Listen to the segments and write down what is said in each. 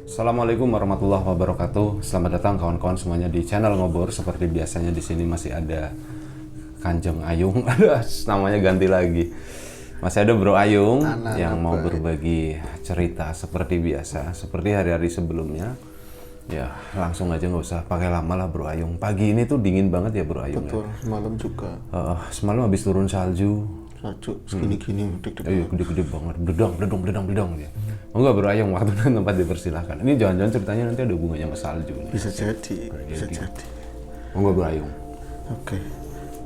Assalamualaikum warahmatullahi wabarakatuh. Selamat datang kawan-kawan semuanya di channel Ngobor. Seperti biasanya di sini masih ada Kanjeng Ayung. Namanya ganti lagi. Masih ada Bro Ayung yang mau berbagi cerita seperti biasa, seperti hari-hari sebelumnya. Ya, langsung aja nggak usah pakai lama lah Bro Ayung. Pagi ini tuh dingin banget ya Bro Ayung. Betul, semalam juga. Semalam habis turun salju. Salju segini-gini, Iya, gede-gede banget, bledong ya. Oh enggak Bro Ayung, waktu dan tempat dipersilahkan. Ini jangan-jangan ceritanya nanti ada hubungannya sama salju nih. Bisa jadi, bisa jadi. Oh enggak Bro Ayung. Oke.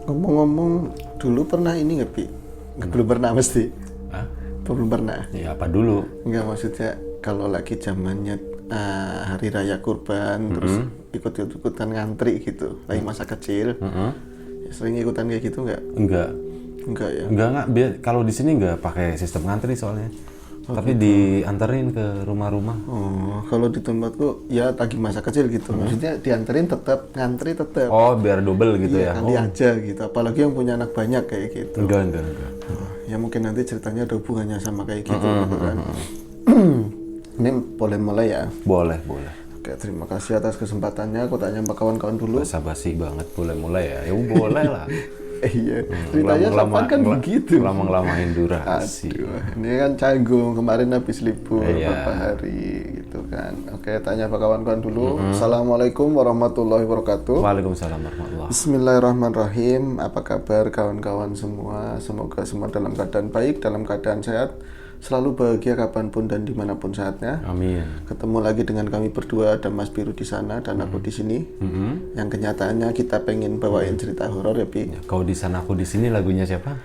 Ngomong-ngomong, dulu pernah ini nggak, Pi? Belum pernah mesti. Hah? Belum pernah. Ya apa dulu? Enggak, maksudnya kalau lagi zamannya hari raya kurban, terus ikut-ikutan ngantri gitu, lagi masa kecil. Ya, sering ikutan kayak gitu nggak? Enggak ya? Enggak. Kalau di sini enggak pakai sistem ngantri soalnya. Tapi gitu. Dianterin ke rumah-rumah. Oh, kalau di tempatku ya lagi masa kecil gitu. Maksudnya dianterin tetap, ngantri tetap. Oh, biar double gitu iya, ya. Kali aja gitu. Apalagi yang punya anak banyak kayak gitu. Enggak. Ya mungkin nanti ceritanya ada hubungannya sama kayak gitu, gitu kan. Ini boleh mulai ya? Boleh. Oke, terima kasih atas kesempatannya. Aku tanya sama kawan-kawan dulu. Basa-basi banget, boleh mulai ya. Ya boleh lah. Iya, ceritanya kapan kan begitu. Lama-lamain durasi. Aduh, ini kan canggung, kemarin habis libur Iya. beberapa hari gitu kan. Oke, tanya sama kawan-kawan dulu. Assalamualaikum warahmatullahi wabarakatuh. Waalaikumsalam warahmatullahi. Bismillahirrahmanirrahim. Apa kabar kawan-kawan semua? Semoga semua dalam keadaan baik, dalam keadaan sehat, selalu bahagia kapanpun dan dimanapun saatnya. Amin. Ketemu lagi dengan kami berdua, ada Mas Biru di sana dan aku di sini. Yang kenyataannya kita pengen bawain cerita horor ya, Pi. Kau di sana aku di sini lagunya siapa?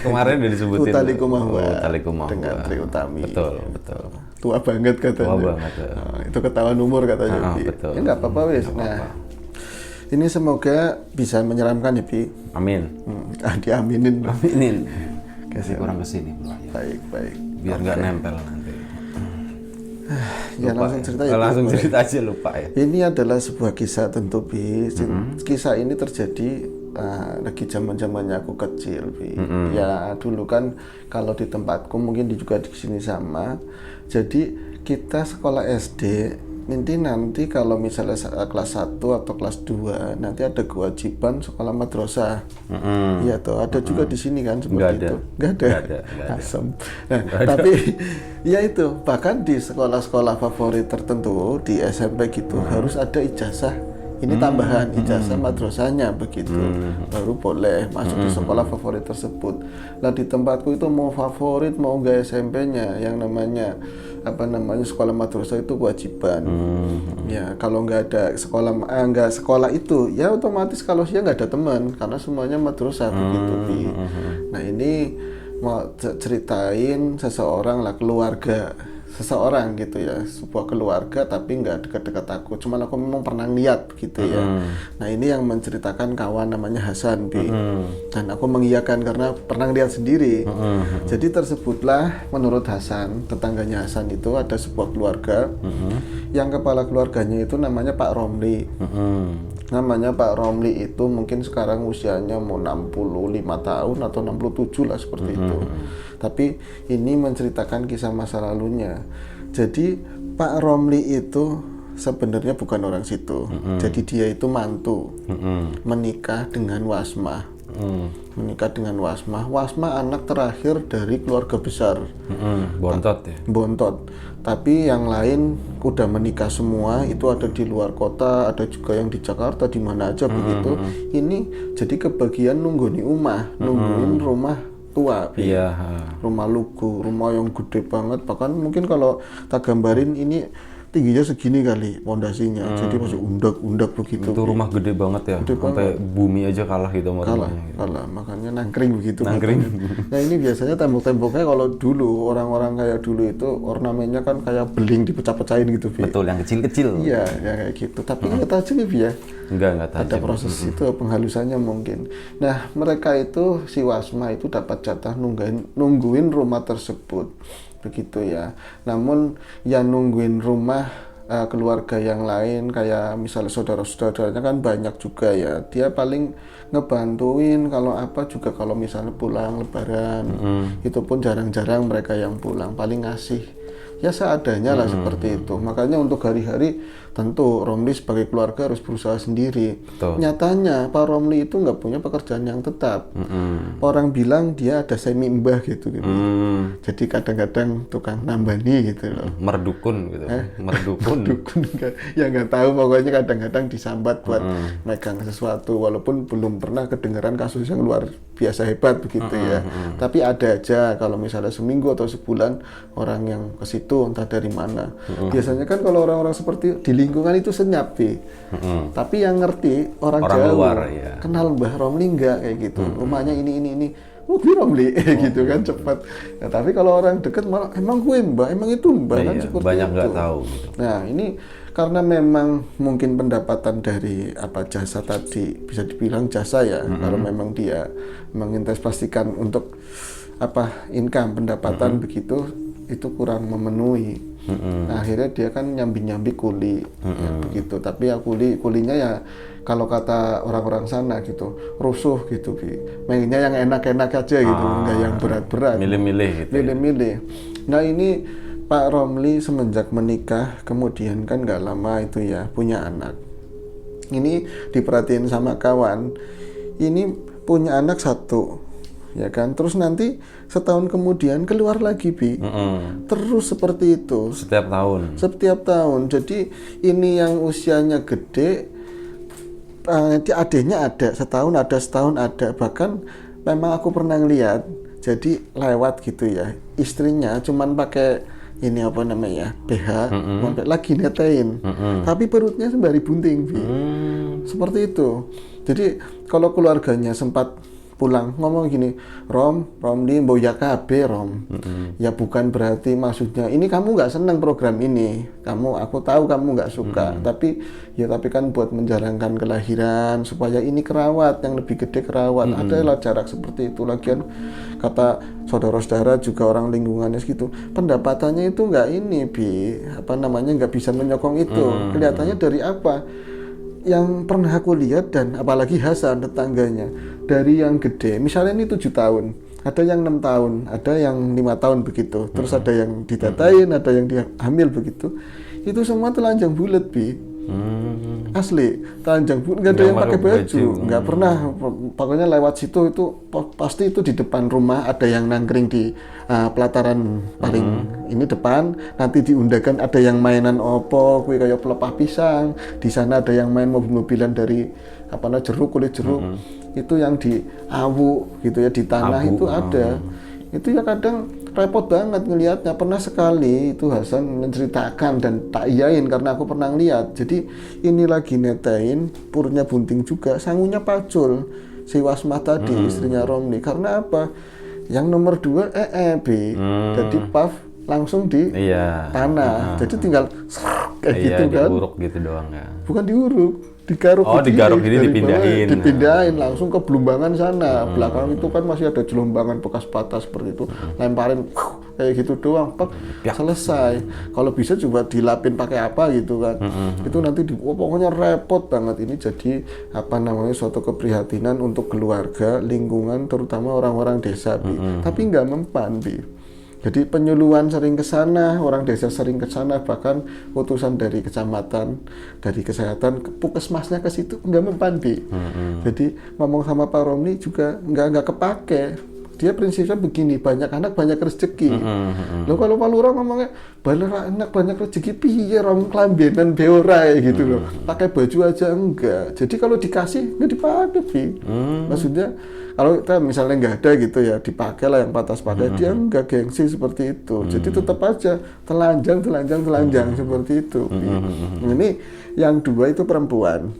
Kemarin udah disebutin. Utali Kumahua. Utali Kumahua. Dengan Trie Utami. Betul. Tua banget katanya. Tua banget. Itu ketahuan umur katanya, Pi. Betul. Ya nggak apa-apa wes. Nah, ini semoga bisa menyeramkan ya, Pi. Amin. Diaminin. Aminin. Kasih kurang kesini Bro. Baik. Biar nggak nempel nanti. Ya langsung cerita ya. Langsung cerita aja lupa ya. Ini adalah sebuah kisah tentu, Bi. Kisah ini terjadi lagi zaman-zamannya aku kecil, Bi. Ya dulu kan kalau di tempatku mungkin juga di sini sama. Jadi kita sekolah SD nanti kalau misalnya kelas 1 atau kelas 2 nanti ada kewajiban sekolah madrasah. Iya tuh, ada juga di sini kan seperti itu. Nggak ada. Asem. Nah, tapi ya itu, bahkan di sekolah-sekolah favorit tertentu di SMP gitu harus ada ijazah. Ini tambahan ijazah madrasahnya begitu. Baru boleh masuk di sekolah favorit tersebut. Lah di tempatku itu mau favorit mau enggak SMP-nya yang namanya sekolah madrasah itu kewajiban. Ya kalau nggak ada sekolah itu ya otomatis kalau siang nggak ada teman karena semuanya madrasah begitu, Pi. Nah ini mau ceritain keluarga seseorang gitu ya, sebuah keluarga tapi nggak dekat-dekat aku, cuman aku memang pernah lihat gitu ya. Nah ini yang menceritakan kawan namanya Hasan, Bi. Dan aku mengiyakan karena pernah lihat sendiri. Jadi tersebutlah menurut Hasan, tetangganya Hasan itu ada sebuah keluarga yang kepala keluarganya itu namanya Pak Romli. Namanya Pak Romli itu mungkin sekarang usianya mau 65 tahun atau 67 lah seperti itu. Tapi ini menceritakan kisah masa lalunya. Jadi Pak Romli itu sebenarnya bukan orang situ. Jadi dia itu mantu. Menikah dengan Wasmah. Wasmah anak terakhir dari keluarga besar. Bontot ya. Bontot. Tapi yang lain udah menikah semua, itu ada di luar kota, ada juga yang di Jakarta, di mana aja begitu. Ini jadi kebagian nungguin rumah tua, Iya. rumah lugu, rumah yang gede banget. Bahkan mungkin kalau tak gambarin ini tingginya segini kali pondasinya, jadi masih undak begitu. Itu rumah gede banget ya, sampai bumi aja kalah gitu sama rumahnya. Kalah, makanya nangkring begitu. Nangkring. Nah ini biasanya tembok-temboknya kalau dulu orang-orang kayak dulu itu ornamennya kan kayak beling dipecah-pecahin gitu, Bi. Betul, yang kecil-kecil. Iya, ya kayak gitu. Tapi nggak tajam ya, Bi ya. Enggak tajam. Ada proses itu penghalusannya mungkin. Nah mereka itu si Wasma itu dapat jatah nungguin rumah tersebut. Begitu ya. Namun yang nungguin rumah keluarga yang lain kayak misalnya saudara-saudaranya kan banyak juga ya. Dia paling ngebantuin kalau apa juga kalau misalnya pulang lebaran. Itu pun jarang-jarang mereka yang pulang, paling ngasih ya seadanya lah seperti itu. Makanya untuk hari-hari tentu Romli sebagai keluarga harus berusaha sendiri. Betul. Nyatanya Pak Romli itu nggak punya pekerjaan yang tetap. Orang bilang dia ada semi mbah gitu. Jadi kadang-kadang tukang nambani gitu loh. Merdukun gitu. Merdukun. Dukun ya nggak tahu, pokoknya kadang-kadang disambat buat megang sesuatu, walaupun belum pernah kedengeran kasus yang luar biasa hebat begitu ya. Tapi ada aja kalau misalnya seminggu atau sebulan orang yang ke situ entah dari mana. Biasanya kan kalau orang-orang seperti di lingkungan itu senyap Bi. Tapi yang ngerti orang jauh luar, ya. Kenal Mbah Romli enggak kayak gitu. Rumahnya ini. Bi Romli gitu kan cepat. Nah, tapi kalau orang deket malah emang gue Mbah, emang itu Mbah kan seperti banyak itu. nggak tahu gitu. Nah, ini karena memang mungkin pendapatan dari jasa tadi bisa dibilang jasa ya. Kalau memang dia menginvestasikan untuk income pendapatan begitu itu kurang memenuhi. Nah, akhirnya dia kan nyambi-nyambi kuli ya, begitu. Tapi ya kulinya ya kalau kata orang-orang sana gitu rusuh gitu Bi. Mainnya yang enak-enak aja gitu, enggak yang berat-berat. Milih-milih gitu. Milih-milih. Nah, ini Pak Romli semenjak menikah kemudian kan nggak lama itu ya punya anak. Ini diperhatiin sama kawan. Ini punya anak satu. Ya kan, terus nanti setahun kemudian keluar lagi Bi. Terus seperti itu Setiap tahun. Jadi ini yang usianya gede, adiknya ada setahun ada, bahkan memang aku pernah ngeliat jadi lewat gitu ya, istrinya cuman pakai ini BH, sampai lagi netein, tapi perutnya sembari bunting Bi. Seperti itu. Jadi kalau keluarganya sempat pulang ngomong gini, Romli mboya kabeh Rom. Ya bukan berarti maksudnya ini kamu nggak senang program ini, aku tahu kamu nggak suka, tapi kan buat menjalankan kelahiran supaya ini kerawat, yang lebih gede kerawat. Adalah jarak seperti itu. Lagian kata saudara-saudara juga orang lingkungannya segitu, pendapatannya itu nggak ini Bi, nggak bisa menyokong itu. Kelihatannya dari apa? Yang pernah aku lihat, dan apalagi Hasan tetangganya, dari yang gede misalnya ini 7 tahun, ada yang 6 tahun, ada yang 5 tahun begitu, terus ada yang ditatain, ada yang dia hamil begitu, itu semua telanjang bulat Bi. Asli telanjang bulat, nggak ada yang pakai baju. Nggak pernah, pokoknya lewat situ itu pasti itu di depan rumah ada yang nangkring di pelataran paling ini depan, nanti diundangkan ada yang mainan opo kue kayak pelepah pisang, di sana ada yang main mobil-mobilan dari kulit jeruk, itu yang di awu gitu ya, di tanah itu ada. Itu ya kadang repot banget ngelihatnya. Pernah sekali itu Hasan menceritakan dan tak iyain karena aku pernah ngeliat. Jadi ini lagi netain, purnya bunting juga, sangunya pacul si Wasmah tadi, istrinya Romli. Karena apa? Yang nomor 2 Bi. Jadi paf langsung di tanah. Jadi tinggal kayak gitu kan. Diuruk gitu doang ya. Bukan diuruk, digaruk. Digaruk ini dipindahin langsung ke Belumbangan sana. Belakang itu kan masih ada jelumbangan bekas patah seperti itu. Lemparin kayak gitu doang, selesai. Kalau bisa coba dilapin pakai apa gitu kan. Itu nanti pokoknya repot banget. Ini jadi suatu keprihatinan untuk keluarga, lingkungan, terutama orang-orang desa Bi. Tapi nggak mempan Bi. Jadi penyuluhan sering ke sana, orang desa sering ke sana, bahkan utusan dari kecamatan, dari kesehatan, puskesmasnya ke situ nggak mempan Bi. Jadi ngomong sama Pak Romli juga nggak kepake. Dia prinsipnya begini, banyak anak banyak rezeki. Loh kalau Pak Lurah ngomongnya banyak anak banyak rezeki, piye Rom kelambenan beora gitu loh. Pakai baju aja enggak. Jadi kalau dikasih nggak dipakai Bi. Maksudnya kalau kita misalnya nggak ada gitu ya, dipakai lah yang patas pakai, dia nggak gengsi seperti itu. Jadi tetap aja telanjang seperti itu. Ini yang 2 itu perempuan,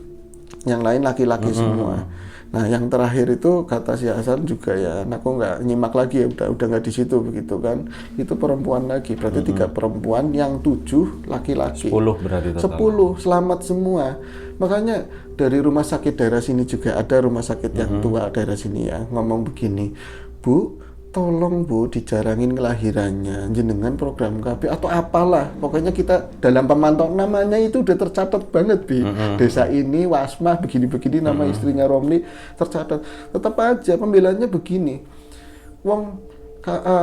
yang lain laki-laki semua. Nah yang terakhir itu kata si Hasan juga ya, aku nggak nyimak lagi ya, udah nggak di situ begitu kan. Itu perempuan lagi, berarti 3 perempuan, yang 7 laki-laki. 10 berarti total. 10 selamat semua. Makanya dari rumah sakit daerah sini juga ada rumah sakit yang tua daerah sini ya, ngomong begini, Bu, tolong Bu dijarangin kelahirannya jenengan program KB atau apalah, pokoknya kita dalam pemantauan namanya itu udah tercatat banget Bi. Desa ini Wasmah begini-begini, nama istrinya Romli tercatat. Tetap aja pembelaannya begini, wong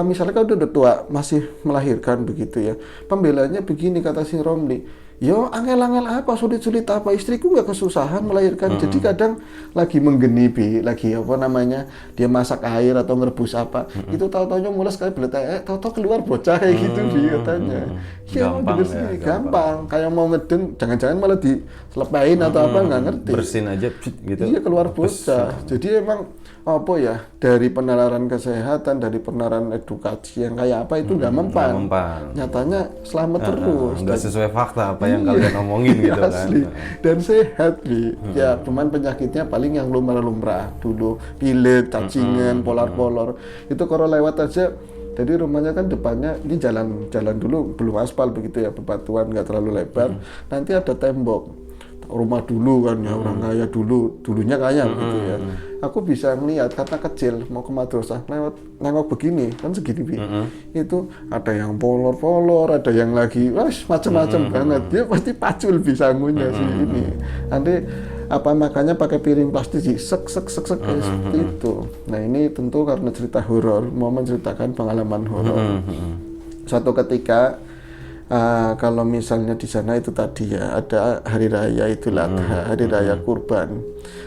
misalnya kau udah tua masih melahirkan begitu ya, pembelanya begini kata si Romli, yo angel-angel apa, sulit-sulit apa, istriku nggak kesusahan melahirkan. Jadi kadang lagi menggeni lagi apa namanya, dia masak air atau ngerebus apa, itu tahu-taunya mules kayak beletek, tahu-tahu keluar bocah kayak gitu katanya. Ya Gampang bener ya, sih, gampang. gampang. Kayak mau ngeden, jangan-jangan malah diselepain atau apa nggak ngerti. Bersin aja gitu. Iya keluar bocah. Jadi emang apa ya, dari penalaran kesehatan, dari penalaran edukasi yang kayak apa itu nggak mempan. nggak mempan. Nyatanya selamat terus. Nggak sesuai fakta apa yang kalian omongin gitu kan. Asli. Dan sehat, Bi. Ya, cuman penyakitnya paling yang lumrah-lumrah dulu, pilek, cacingan, polar-polar. Itu kalau lewat aja. Jadi rumahnya kan depannya ini jalan dulu belum aspal begitu ya, bebatuan nggak terlalu lebar. Nanti ada tembok. Rumah dulu kan ya, orang kaya dulunya kaya gitu ya. Aku bisa ngeliat kata kecil mau ke madrasah lewat nengok begini kan segini Bi. Itu ada yang polor-polor, ada yang lagi macam-macam banget. Dia pasti pacul bisa sangunya sih ini. Nanti apa makanya pakai piring plastik sih sek seperti itu. Nah ini tentu karena cerita horor, mau menceritakan pengalaman horor. Suatu ketika kalau misalnya di sana itu tadi ya ada hari raya Idul Adha, hari raya kurban.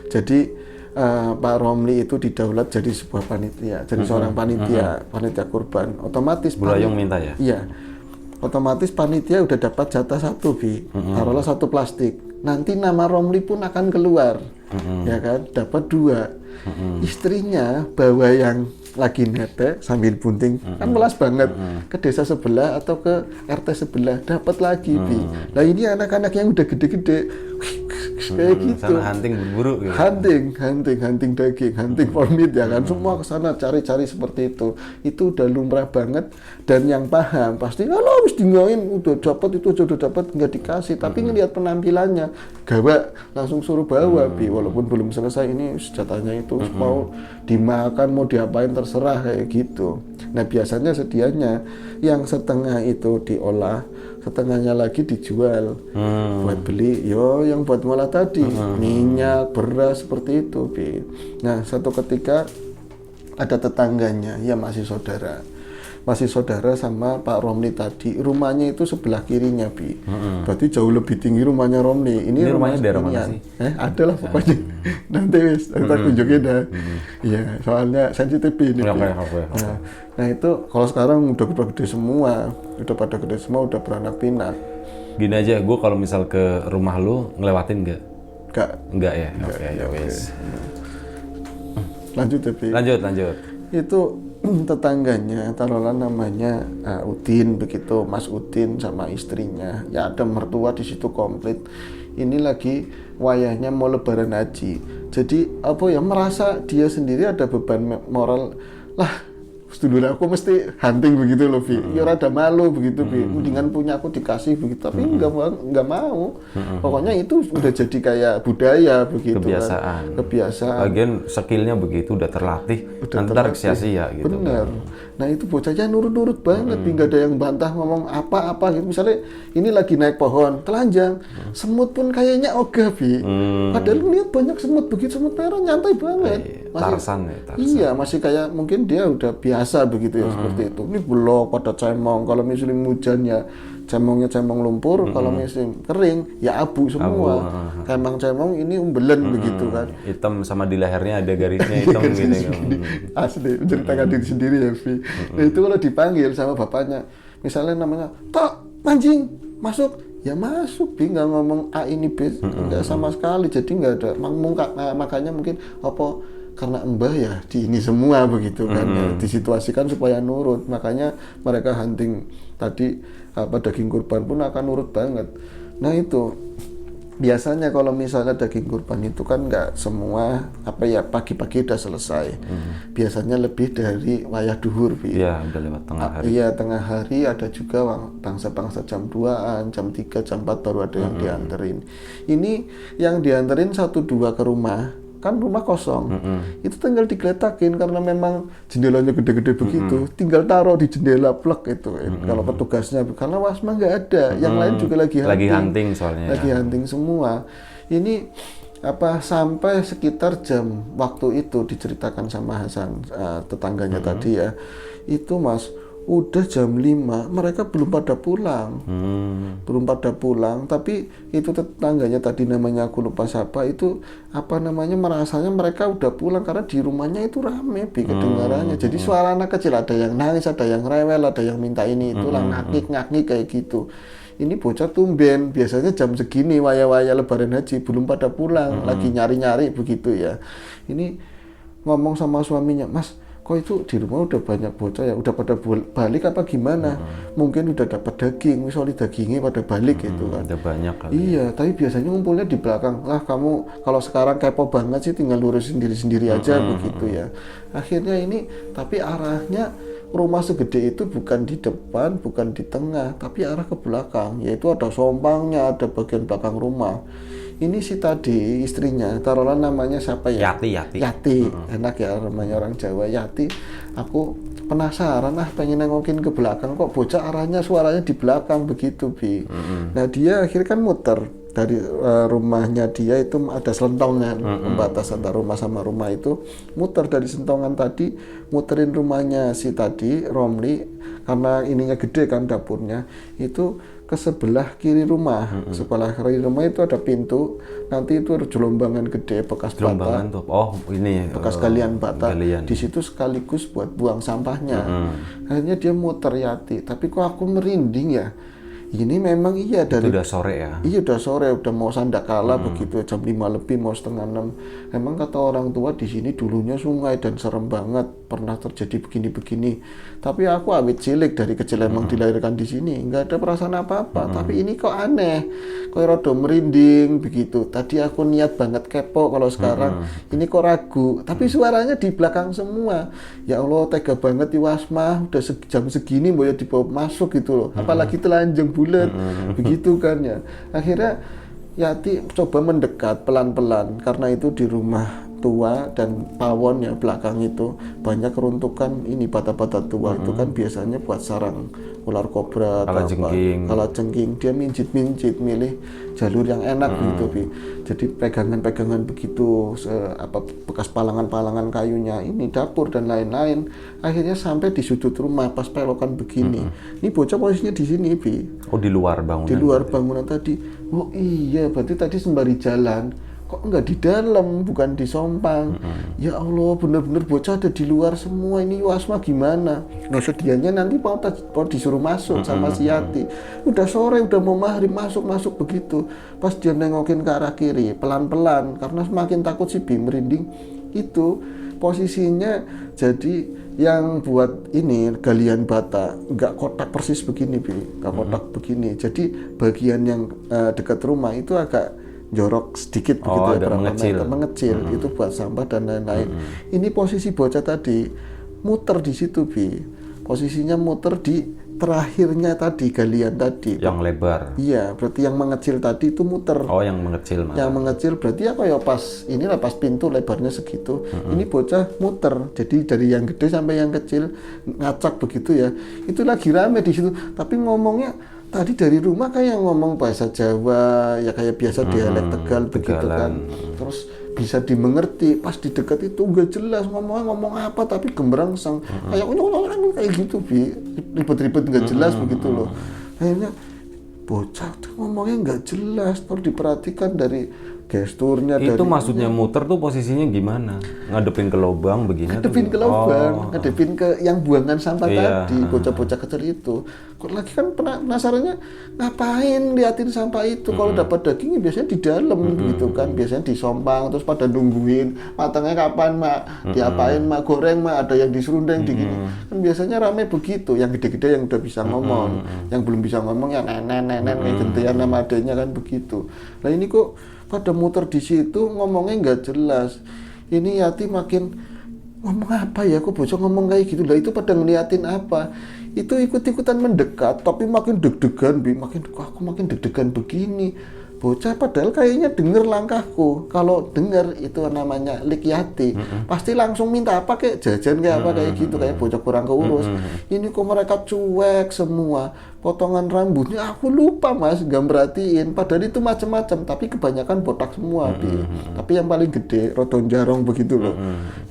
Jadi Pak Romli itu didaulat jadi sebuah panitia, jadi seorang panitia kurban. Otomatis Bulayung minta ya? Iya. Otomatis panitia udah dapat jatah satu Bi, taruhlah satu plastik. Nanti nama Romli pun akan keluar, ya kan? Dapat 2. Istrinya bawa yang lagi netek sambil bunting, kan melas banget ke desa sebelah atau ke RT sebelah, dapat lagi Bi. Nah ini anak-anak yang udah gede-gede kayak gitu. Sana hunting berburu gitu. Hunting daging, hunting for meat ya kan. Semua ke sana cari-cari seperti itu. Itu udah lumrah banget, dan yang paham pasti kalau habis dingoin udah dapat itu udah dapat nggak dikasih, tapi ngelihat penampilannya gawak langsung suruh bawa Bi, walaupun belum selesai ini senjatanya itu mau dimakan mau diapain terserah kayak gitu. Nah biasanya sedianya yang setengah itu diolah, setengahnya lagi dijual buat beli yang buat ngolah tadi minyak, beras seperti itu Bi. Nah satu ketika ada tetangganya ya masih saudara sama Pak Romli tadi, rumahnya itu sebelah kirinya Bi. Berarti jauh lebih tinggi rumahnya Romli. Ini rumahnya daerah mana sih? Ada lah pokoknya. Nanti kita kunjungin dah. Iya, soalnya sensitif ini. Nah itu kalau sekarang udah gede semua, udah beranak pinak. Gini aja, gue kalau misal ke rumah lu ngelewatin nggak? Enggak ya? Oke, ya wes. Lanjut ya Bi. Lanjut. Itu tetangganya, taruhlah namanya Udin begitu, Mas Udin sama istrinya. Ya ada mertua di situ komplit. Ini lagi wayahnya mau lebaran haji. Jadi merasa dia sendiri ada beban moral lah. Sedulur aku mesti hunting begitu loh Bi. Ya rada malu begitu Bi. Mendingan punya aku dikasih begitu, tapi nggak mau. Pokoknya itu udah jadi kayak budaya begitu. Kebiasaan. Lagian skillnya begitu udah terlatih. Ntar sia-sia gitu. Bener. Nah itu bocahnya nurut-nurut banget, nggak ada yang bantah ngomong apa-apa gitu. Misalnya ini lagi naik pohon, telanjang, semut pun kayaknya ogah Bi. Padahal lihat banyak semut begitu, semut merah nyantai banget. Tarsan. Iya, masih kayak mungkin dia udah biasa begitu ya seperti itu. Ini belok pada cemong, kalau musim hujan ya cemongnya cemong lumpur, kalau musim kering ya abu semua. Cemong ini umbelen begitu kan. Hitam sama di lehernya ada garisnya hitam gitu. Asli, menceritakan diri sendiri ya Vi. Nah itu kalau dipanggil sama bapaknya, misalnya namanya Tok mancing masuk, ya masuk Bi, nggak ngomong A ini B, nggak sama sekali. Jadi nggak ada makanya mungkin karena mbah ya di ini semua begitu kan ya, disituasikan supaya nurut, makanya mereka hunting tadi daging kurban pun akan nurut banget. Nah itu biasanya kalau misalnya daging kurban itu kan nggak semua pagi-pagi udah selesai. Biasanya lebih dari wayah duhur Bi. Iya udah lewat tengah hari. Iya tengah hari, ada juga bangsa-bangsa jam 2-an, jam 3, jam 4 baru ada yang dianterin. Ini yang dianterin 1-2 ke rumah, kan rumah kosong, itu tinggal digeletakin karena memang jendelanya gede-gede begitu, tinggal taruh di jendela plek itu. Kalau petugasnya, karena wasma nggak ada, yang lain juga lagi hunting soalnya. Lagi hunting semua. Ini sampai sekitar jam waktu itu diceritakan sama Hasan, tetangganya tadi ya, itu Mas udah jam 5 mereka belum pada pulang. Belum pada pulang, tapi itu tetangganya tadi namanya aku lupa siapa, itu merasanya mereka udah pulang karena di rumahnya itu rame kedengarannya. Jadi suara anak kecil, ada yang nangis, ada yang rewel, ada yang minta ini itulah, ngakik kayak gitu. Ini bocah tumben, biasanya jam segini waya-waya lebaran haji belum pada pulang, lagi nyari-nyari begitu ya. Ini ngomong sama suaminya, Mas, kok itu di rumah udah banyak bocah ya, udah pada balik apa gimana? Mungkin udah dapat daging, misalnya dagingnya pada balik gitu kan. Udah banyak kali. Iya, tapi biasanya ngumpulnya di belakang. Lah kamu kalau sekarang kepo banget sih, tinggal lurus sendiri-sendiri aja begitu ya. Akhirnya ini, tapi arahnya rumah segede itu bukan di depan, bukan di tengah, tapi arah ke belakang, yaitu ada sompangnya, ada bagian belakang rumah. Ini si tadi istrinya, taruhlah namanya siapa ya? Yati. Enak ya namanya orang Jawa, Yati. Aku penasaran pengen nengokin ke belakang, kok bocah arahnya suaranya di belakang begitu, Bi. Nah dia akhirnya kan muter dari rumahnya dia itu ada selentongan, pembatas antara rumah sama rumah itu, muter dari sentongan tadi, muterin rumahnya si tadi Romli, karena ininya gede kan dapurnya, itu ke sebelah kiri rumah. Sebelah kiri rumah itu ada pintu, nanti itu ada jelombangan gede bekas bata. Bekas galian bata. Di situ sekaligus buat buang sampahnya. Akhirnya dia muter Yati, tapi kok aku merinding ya. Ini memang iya dari itu udah sore ya? Iya udah sore, udah mau sandakala begitu, jam 5 lebih mau setengah 6. Emang kata orang tua di sini dulunya sungai dan serem banget, pernah terjadi begini-begini. Tapi aku awet cilik dari kecil emang dilahirkan di sini, nggak ada perasaan apa-apa. Tapi ini kok aneh, kok rada merinding begitu. Tadi aku niat banget kepo, kalau sekarang ini kok ragu. Tapi suaranya di belakang semua. Ya Allah, tega banget Iwasmah, udah jam segini mau ya dibawa masuk gitu loh. Apalagi telanjang bulat begitu kan ya. Akhirnya Yati coba mendekat pelan-pelan, karena itu di rumah tua dan pawon ya belakang itu banyak keruntukan ini, bata-bata tua itu kan biasanya buat sarang ular kobra atau kalajengking. Dia minjit-minjit, milih jalur yang enak gitu, Bi. Jadi pegangan-pegangan begitu, bekas palangan-palangan kayunya, ini dapur dan lain-lain. Akhirnya sampai di sudut rumah pas pelokan begini. Ini bocah posisinya di sini, Bi. Oh, di luar bangunan. Di luar bangunan tadi. Oh iya, berarti tadi sembari jalan. Kok enggak di dalam, bukan di sompang. Ya Allah, bener-bener bocah ada di luar semua. Ini Wasma gimana? Nah sedianya nanti mau disuruh masuk sama si Yati. Udah sore, udah mau maghrib, masuk begitu. Pas dia nengokin ke arah kiri, pelan-pelan, karena semakin takut si Bi merinding. Itu posisinya jadi yang buat ini galian bata, nggak kotak persis begini, Bi. Nggak kotak begini. Jadi bagian yang dekat rumah itu agak jorok sedikit begitu ya, berapa meter mengecil, itu buat sampah dan lain-lain. Ini posisi bocah tadi muter di situ, Bi. Posisinya muter di terakhirnya tadi, galian tadi. Yang lebar. Iya, berarti yang mengecil tadi itu muter. Oh, yang mengecil malah. Yang mengecil berarti apa ya, pas pintu lebarnya segitu. Ini bocah muter. Jadi dari yang gede sampai yang kecil ngacak begitu ya. Itu lagi rame di situ. Tapi ngomongnya tadi dari rumah kayak ngomong bahasa Jawa, ya kayak biasa dialek Tegal begitu kan. Terus bisa dimengerti. Pas di dekat itu nggak jelas ngomong apa, tapi gemerangsang kayak kayak gitu, Bi. Ribet-ribet nggak jelas begitu loh. Akhirnya bocah tuh ngomongnya nggak jelas, terus diperhatikan dari gesturnya. Itu maksudnya muter tuh posisinya gimana? Ngadepin ke lubang begini? Ngadepin ke lubang, ngadepin ke yang buangan sampah tadi, bocah-bocah kecil itu. Kok lagi kan penasarannya ngapain liatin sampah itu? Kalau dapat dagingnya biasanya di dalam gitu kan, biasanya di sompang, terus pada nungguin matangnya kapan, Mak, diapain, Mak, goreng, Mak, ada yang diserundeng digini. Kan biasanya rame begitu, yang gede-gede yang udah bisa ngomong, yang belum bisa ngomong ya nenek kayak gentian sama adanya kan begitu. Nah ini kok pada muter di situ ngomongnya nggak jelas. Ini Yati makin ngomong apa ya, kok bocah ngomong kayak gitu. Lah itu pada ngeliatin apa? Itu ikut-ikutan mendekat, tapi makin deg-degan, Bi. Aku makin deg-degan begini. bocah padahal kayaknya denger langkahku. Kalau denger itu namanya lik Yati, pasti langsung minta apa kayak jajan kayak apa kayak gitu, kayak bocah kurang keurus. Ini kok mereka cuek semua, potongan rambutnya aku lupa mas, gak merhatiin. Padahal itu macam-macam, tapi kebanyakan botak semua. Tapi yang paling gede rodon jarong begitu loh.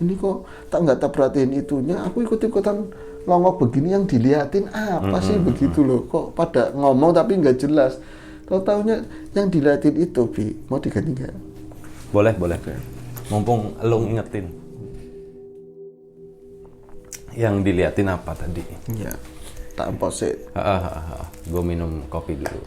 Ini kok nggak tak perhatiin itunya, aku ikut-ikutan ngomong begini, yang diliatin apa sih begitu loh. Kok pada ngomong tapi nggak jelas. Tahu-taunya yang diliatin itu, Bi, mau diganti nggak? Boleh. Mumpung lo ngingetin. Yang diliatin apa tadi? Iya, tak posit. Gue minum kopi dulu.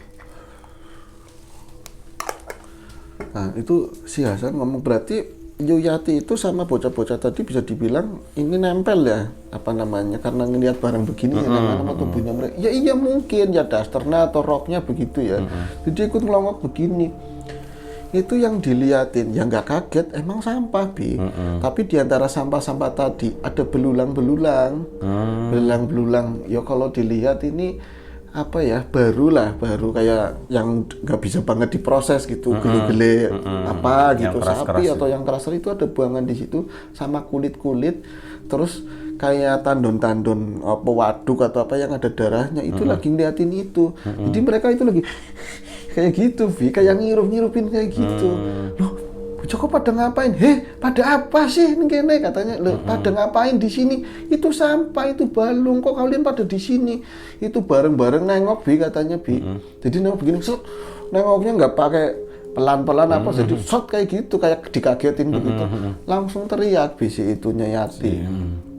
Nah, itu si Hasan ngomong, berarti Yuyati itu sama bocah-bocah tadi bisa dibilang ini nempel ya, apa namanya, karena ngelihat barang begini sama tubuhnya mereka. Ya iya mungkin ya dasternya atau roknya begitu ya. Jadi ikut ngelongok begini. Itu yang diliatin, yang nggak kaget emang sampah, Bi. Tapi di antara sampah-sampah tadi ada belulang-belulang. Belulang-belulang. Ya kalau dilihat ini apa ya, baru kayak yang nggak bisa banget diproses gitu, gele-gele apa gitu, sapi atau yang keras itu ada buangan di situ sama kulit-kulit, terus kayak tandon-tandon apa waduk atau apa yang ada darahnya itu lagi ngeliatin itu. Jadi mereka itu lagi kayak gitu, Vi, kayak ngirup-ngirupin kayak gitu. Loh, bocah kok pada ngapain? Pada apa sih ini kene, katanya. Loh, pada ngapain di sini? Itu sampah, itu balung, kok kalian pada di sini? Itu bareng-bareng nengok, Bi, katanya, Bi. Jadi nengok begini, nengoknya nggak pakai pelan-pelan apa, jadi shot kayak gitu, kayak dikagetin begitu. Langsung teriak, Bi, si itunya Yati.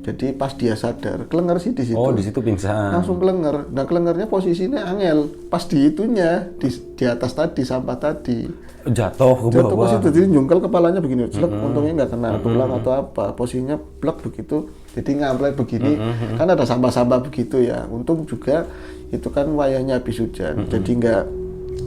Jadi pas dia sadar, kelenger sih di situ. Oh, di situ pingsan. Langsung kelenger. Nah, kelengernya posisinya angel. Pas di itunya, di atas tadi, sampah tadi. Jatuh ke Jatuh ke situ, jadi nyungkel kepalanya begini. Untungnya nggak kena tulang atau apa. Posisinya blek begitu. Jadi ngamplek begini. Kan ada sampah-sampah begitu ya. Untung juga itu kan wayahnya habis hujan. Jadi nggak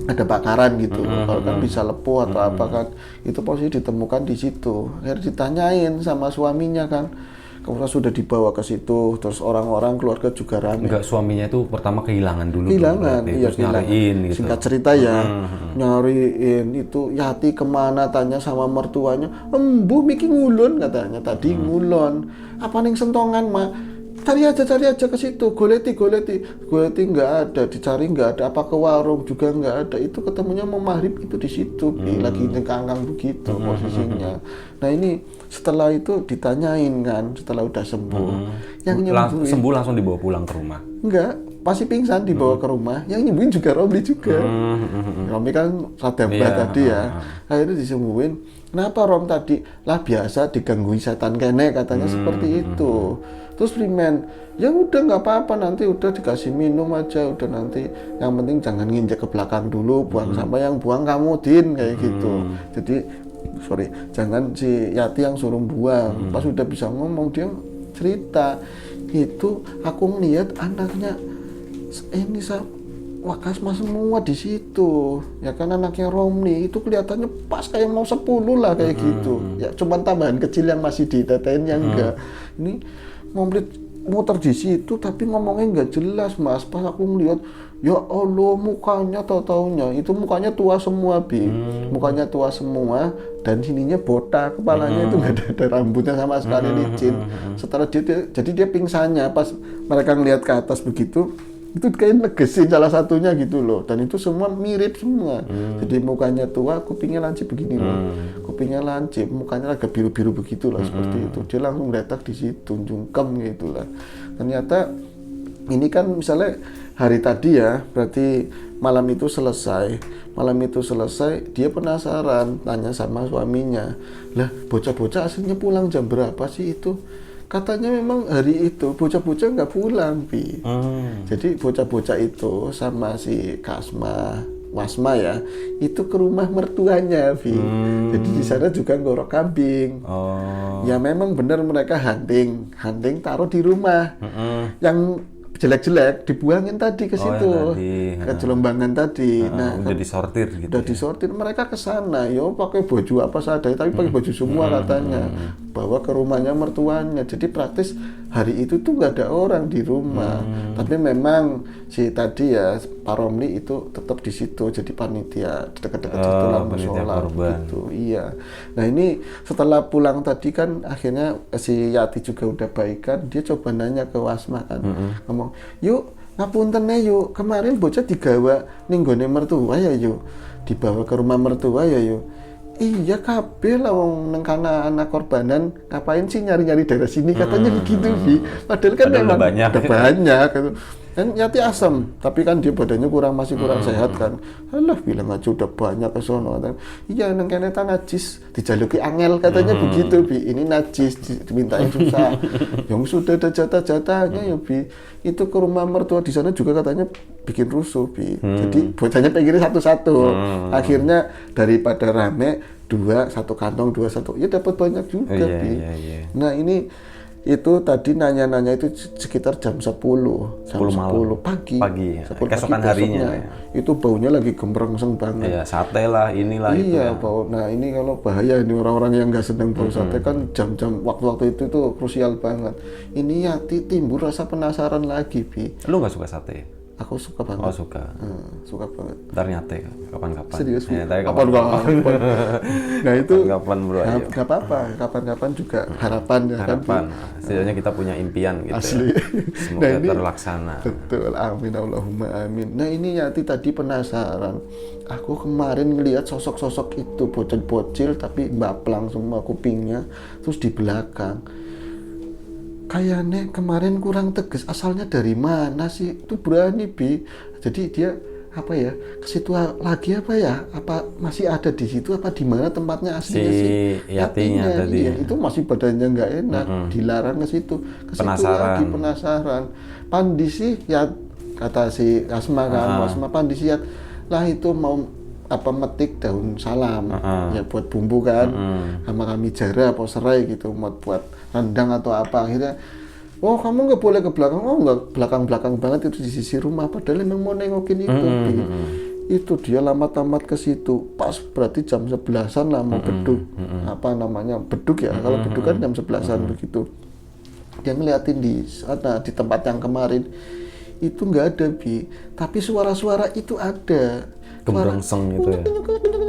ada bakaran gitu. Kalau kan bisa lepuh atau apa kan. Itu posisi ditemukan di situ. Akhirnya ditanyain sama suaminya kan. Kemudian sudah dibawa ke situ, terus orang-orang keluarga juga ramai. Enggak, suaminya itu pertama kehilangan dulu. Kehilangan, iya, terus nyariin gitu. Singkat cerita ya, nyariin itu Yati kemana, tanya sama mertuanya, embu Miki ngulon katanya tadi ngulon. Apa nih sentongan mah? Cari aja ke situ, goleti nggak ada, dicari nggak ada, apa ke warung juga nggak ada. Itu ketemunya mau maghrib itu di situ, lagi nyengkanggang begitu posisinya. Nah ini setelah itu ditanyain kan, setelah udah sembuh, yang nyembuhin sembuh langsung dibawa pulang ke rumah. Enggak, pasti pingsan dibawa ke rumah. Yang nyembuhin juga Romli juga. Romli kan sadar tadi ya. Akhirnya disembuhin. Kenapa Rom tadi? Lah biasa digangguin setan kene katanya seperti itu. Terus Primen, ya udah nggak apa-apa, nanti udah dikasih minum aja, udah nanti yang penting jangan nginjek ke belakang dulu, buang sampah, yang buang kamu Din kayak gitu. Jadi jangan si Yati yang suruh buang. Pas udah bisa ngomong dia cerita itu, aku ngeliat anaknya ini Wakasma semua di situ, ya kan anaknya Romli itu kelihatannya pas kayak mau 10 lah kayak gitu. Ya cuman tambahan kecil yang masih ditetein yang enggak. Ini komplit muter di situ tapi ngomongnya nggak jelas mas. Pas aku ngeliat, ya Allah mukanya taunya itu mukanya tua semua Bi, mukanya tua semua dan sininya botak, kepalanya itu nggak ada rambutnya sama sekali, licin. Setelah jadi dia pingsannya pas mereka ngeliat ke atas begitu, itu kayak negesin salah satunya gitu loh, dan itu semua mirip semua. Jadi mukanya tua, kupingnya lancip begini loh, kupingnya lancip, mukanya agak biru-biru begitu lah, seperti itu. Dia langsung letak di situ, jungkem gitu lah. Ternyata ini kan misalnya hari tadi ya, berarti malam itu selesai, dia penasaran, tanya sama suaminya, lah bocah-bocah aslinya pulang jam berapa sih itu? Katanya memang hari itu bocah-bocah nggak pulang, Bi. Jadi bocah-bocah itu sama si Wasma ya, itu ke rumah mertuanya, Bi. Jadi di sana juga ngorok kambing. Ya memang benar mereka hunting taruh di rumah. Yang jelek-jelek dibuangin tadi ke situ, ke Jelombangan tadi. Nah, udah disortir gitu. Udah disortir, mereka ke sana, yo pakai baju apa saja, tapi pakai baju semua katanya, bawa ke rumahnya mertuanya. Jadi praktis hari itu tuh nggak ada orang di rumah, tapi memang si tadi ya Pak Romli itu tetap di situ, jadi panitia dekat-dekat situ lah musola gitu. Iya. Nah ini setelah pulang tadi kan akhirnya si Yati juga udah baikan, dia coba nanya ke Wasma kan, ngomong, yuk ngapunten yuk, kemarin bocah digawa ning nggone mertua ya yuk, dibawa ke rumah mertua ya yuk. Iya kabeh lah wong nang kana anak korbanan, ngapain sih nyari-nyari daerah sini, katanya begitu Bi. Padahal kan memang udah banyak gitu. Kan Yati asam, tapi kan dia badannya masih kurang sehat kan. Alah bilang aja udah banyak ke sono. Iya nang kene ta najis, dijaluki angel katanya begitu Bi. Ini najis dimintain susah. Yang sudah ada jatah-jatahnya ya Bi. Itu ke rumah mertua di sana juga katanya bikin rusuh Bi. Jadi bocahnya pengennya satu-satu. Akhirnya daripada rame satu kantong ya dapat banyak juga Bi. Nah ini itu tadi nanya-nanya itu sekitar jam 10 pagi ya. Keesokan harinya ya. Itu baunya lagi gemrengseng banget. Iya, sate lah inilah itu ya. Bau. Nah ini kalau bahaya ini orang-orang yang nggak sedang bau sate kan jam-jam waktu-waktu itu tuh krusial banget. Ini Yati timbul rasa penasaran lagi Bi. Lu nggak suka sate? Aku suka banget. Oh suka. Suka banget. Ntar nyate kapan-kapan. Serius? Ya, kapan-kapan. Nah itu. Kapan bro? Gak apa-apa. Kapan-kapan juga harapan ya. Harapan. Setidaknya kita punya impian gitu. Asli. Ya. Semoga ini terlaksana. Betul. Amin Allahumma amin. Nah ini Yati tadi penasaran. Aku kemarin ngelihat sosok-sosok itu bocil-bocil tapi baplang semua kupingnya, terus di belakang. Kayaknya kemarin kurang tegas, asalnya dari mana sih? Itu berani Bi. Jadi dia apa ya, ke situ lagi apa ya? Apa masih ada di situ? Apa di mana tempatnya aslinya si sih? Yatinya tadi. Iya, itu masih badannya nggak enak, dilarang ke situ. Ke situ lagi penasaran. Pandi sih ya, kata si Asma kan, Asma pandi sih ya. Lah itu mau apa metik daun salam ya buat bumbu kan, sama kami jara apa serai gitu buat rendang atau apa. Akhirnya kamu nggak boleh ke belakang, nggak belakang banget, itu di sisi rumah, padahal memang mau nengokin itu. Itu dia lama-tamat ke situ pas berarti jam 11-an lah mau beduk, apa namanya beduk ya, kalau beduk kan jam 11-an begitu. Dia ngeliatin di sana di tempat yang kemarin itu nggak ada Bi, tapi suara-suara itu ada. Gemrengseng gitu ya,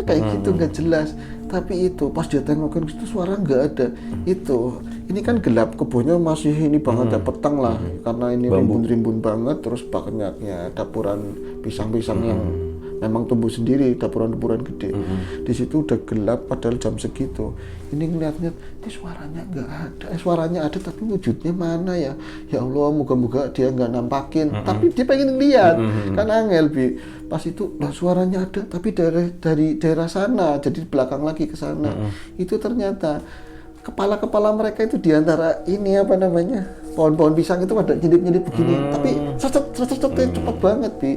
kayak gitu nggak jelas, tapi itu pas dia tengokin itu suara nggak ada. Itu ini kan gelap, kebunnya masih ini banget ya, petang lah, karena ini rimbun-rimbun banget, terus banyaknya dapuran pisang-pisang yang memang tumbuh sendiri, dapuran-dapuran gede. Di situ udah gelap padahal jam segitu. Ini ngeliatnya, ini suaranya nggak ada, suaranya ada tapi wujudnya mana ya? Ya Allah, moga-moga dia nggak nampakin, tapi dia pengen lihat, kan angel Bi. Pas itu lah suaranya ada, tapi dari daerah sana, jadi belakang lagi ke sana. Itu ternyata kepala-kepala mereka itu diantara ini apa namanya, pohon-pohon pisang itu ada nyedip-nyedip begini, tapi cepet banget Bi.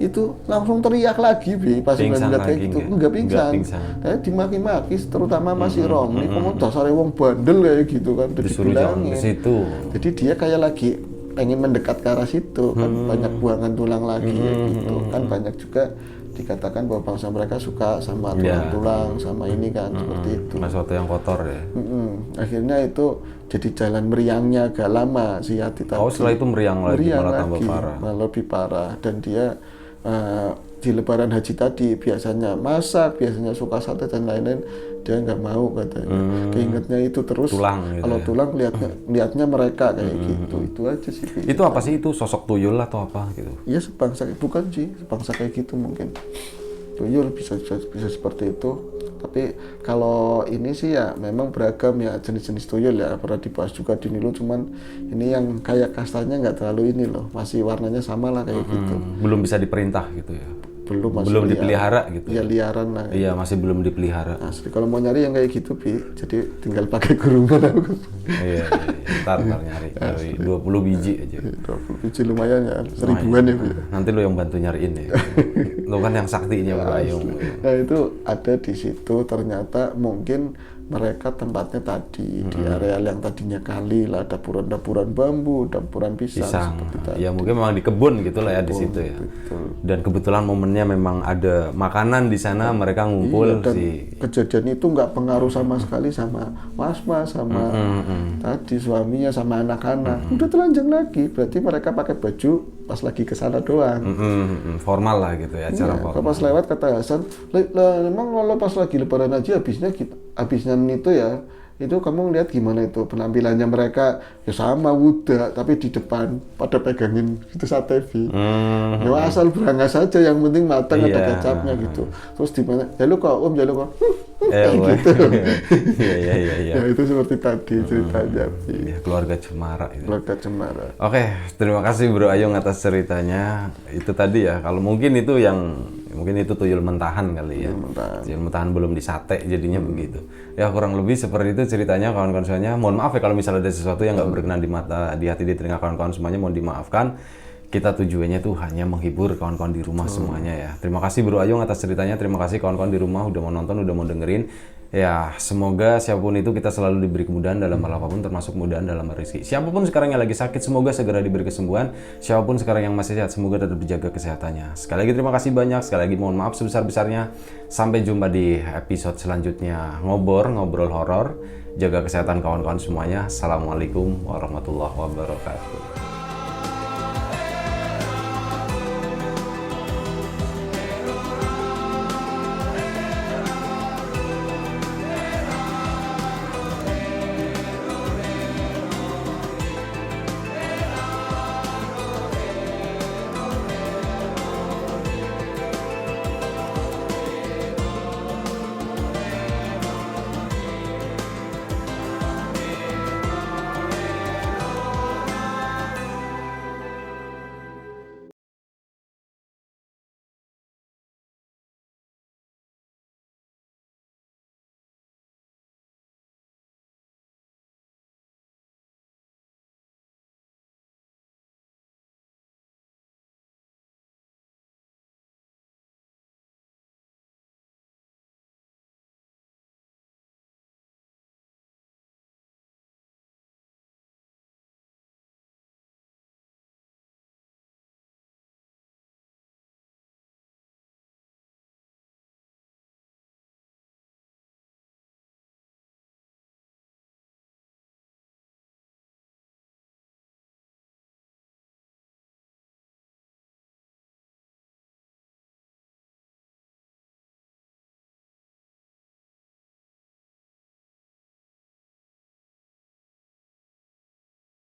Itu langsung teriak lagi Bi, pas ngeliat kayak gitu. Enggak pingsan. Nah, dimaki-maki terutama masih Romli, kamu dasarnya wong bandel kayak gitu kan, disuruh jalan ke situ. Jadi dia kayak lagi pengen mendekat ke arah situ kan, banyak buangan tulang lagi gitu kan, banyak juga dikatakan bahwa bangsa mereka suka sama tulang-tulang sama ini kan, seperti itu. Sesuatu yang kotor ya. Akhirnya itu jadi jalan meriangnya agak lama si Yati tadi. Setelah itu meriang lagi, malah tambah parah. Malah lebih parah, dan dia di Lebaran Haji tadi biasanya masak, biasanya suka sate dan lain-lain, dia nggak mau katanya. Keingetnya itu terus. Tulang gitu kalau ya. Tulang lihatnya mereka kayak gitu. Itu aja sih. Itu apa sih, itu sosok tuyul atau apa gitu? Iya sebangsa, bukan sih sebangsa kayak gitu mungkin. Tuyul bisa seperti itu. Tapi kalau ini sih ya memang beragam ya jenis-jenis tuyul ya, pernah dibahas juga di Nilu, cuman ini yang kayak kastanya nggak terlalu ini loh, masih warnanya sama lah kayak gitu. Belum bisa diperintah gitu ya? Belum dipelihara gitu ya, liaran lah. Iya, masih belum dipelihara. Asli, kalau mau nyari yang kayak gitu Bi, jadi tinggal pakai kurungan aku. Iya. Ntar nyari 20 biji aja. 20 biji lumayan ya, 1000-an ya Bi. Nanti lo yang bantu nyariin ya. Lo kan yang saktinya berayung. Nah itu ada di situ, ternyata mungkin mereka tempatnya tadi di area yang tadinya kali lah, dapuran-dapuran bambu, dapuran pisang, seperti tadi. Ya mungkin memang di kebun gitulah ya di situ ya. Betul. Dan kebetulan momennya memang ada makanan di sana, mereka ngumpul Dan sih. kejadian itu nggak pengaruh sama sekali sama Mas, sama tadi suaminya, sama anak-anak. Udah telanjang lagi, berarti mereka pakai baju pas lagi ke sana doang. Formal lah gitu ya, acara formal. Pas lewat kata Hasan, lah emang kalau pas lagi lebaran aja habisnya itu ya, itu kamu lihat gimana itu penampilannya mereka ya sama wuda, tapi di depan pada pegangin itu sate-vi. Ya asal berangas saja, yang penting matang ada kecapnya gitu. Terus di mana? Jaluk kok Om, jaluk kok. Gitu. Iya. Ya itu seperti tadi ceritanya. Ya, keluarga Cemara itu. Keluarga Cemara. Oke, terima kasih Bro Ayung atas ceritanya. Itu tadi ya, kalau mungkin itu tuyul mentahan kali ya. Tuyul mentahan belum disate jadinya begitu. Ya kurang lebih seperti itu ceritanya kawan-kawan semuanya. Mohon maaf ya kalau misalnya ada sesuatu yang nggak berkenan di mata, di hati, di telinga kawan-kawan semuanya, mohon dimaafkan. Kita tujuannya tuh hanya menghibur kawan-kawan di rumah semuanya ya. Terima kasih Bro Ayung atas ceritanya. Terima kasih kawan-kawan di rumah udah mau nonton, udah mau dengerin. Ya, semoga siapapun itu kita selalu diberi kemudahan dalam hal apapun, termasuk kemudahan dalam rezeki. Siapapun sekarang yang lagi sakit, semoga segera diberi kesembuhan. Siapapun sekarang yang masih sehat, semoga tetap dijaga kesehatannya. Sekali lagi terima kasih banyak. Sekali lagi mohon maaf sebesar-besarnya. Sampai jumpa di episode selanjutnya. Ngobrol horor. Jaga kesehatan kawan-kawan semuanya. Assalamualaikum warahmatullahi wabarakatuh.